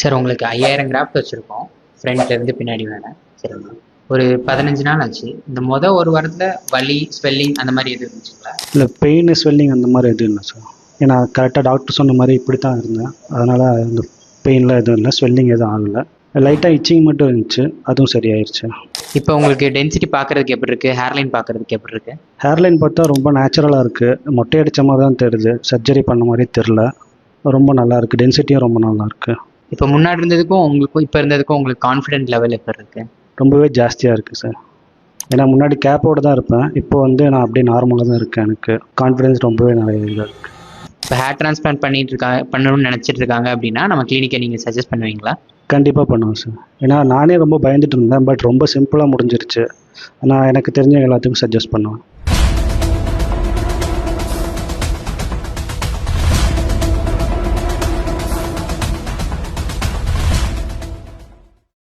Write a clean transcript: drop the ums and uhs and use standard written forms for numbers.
Sir உங்களுக்கு 5000 craft வச்சுருக்கோம் ஃப்ரண்ட்லேருந்து பின்னாடி வேலை. சரிங்களா? ஒரு 15 நாள் ஆச்சு. இந்த ஒரு வாரத்தில் வலி ஸ்வெல்லிங் அந்த மாதிரி எதுவும் இருந்துச்சுங்களா? இல்லை பெயின் ஸ்வெல்லிங் அந்த மாதிரி எதுவும் இல்லை சார். ஏன்னா கரெக்டாக டாக்டர் சொன்ன மாதிரி இப்படி தான் இருந்தேன். அதனால் இந்த பெயின்லாம் எதுவும் இல்லை, ஸ்வெல்லிங் எதுவும் ஆகலை. லைட்டாக இச்சிங் மட்டும் இருந்துச்சு, அதுவும் சரியாயிருச்சு. இப்போ உங்களுக்கு டென்சிட்டி பார்க்கறதுக்கு எப்படி இருக்குது, ஹேர்லைன் பார்க்கறதுக்கு எப்படி இருக்குது? ஹேர்லைன் பார்த்தா ரொம்ப நேச்சுரலாக இருக்குது, மொட்டை அடித்த மாதிரி தான் தெரியுது, சர்ஜரி பண்ண மாதிரி தெரில. ரொம்ப நல்லா இருக்குது, டென்சிட்டியும் ரொம்ப நல்லா இருக்குது. இப்போ முன்னாடி இருந்ததுக்கும் உங்களுக்கும் இப்போ இருந்ததுக்கும் உங்களுக்கு கான்ஃபிடென்ட் லெவல் எப்படி இருக்குது? ரொம்பவே ஜாஸ்தியாக இருக்குது சார். ஏன்னா முன்னாடி கேப்போடு தான் இருப்பேன், இப்போ வந்து நான் அப்படியே நார்மலாக தான் இருக்கேன். எனக்கு கான்ஃபிடென்ஸ் ரொம்பவே நிறைய இதாக இருக்குது. இப்போ ஹேர் டிரான்ஸ்பிளான்ட் பண்ணணும்னு நினச்சிட்டு இருக்காங்க அப்படின்னா நம்ம கிளினிக்கை நீங்கள் சஜஸ்ட் பண்ணுவீங்களா? கண்டிப்பாக பண்ணுவேன் சார். ஏன்னா நானே ரொம்ப பயந்துட்டு இருந்தேன், பட் ரொம்ப சிம்பிளாக முடிஞ்சிருச்சு. நான் எனக்கு தெரிஞ்ச எல்லாத்துக்கும் சஜஸ்ட் பண்ணுவேன்.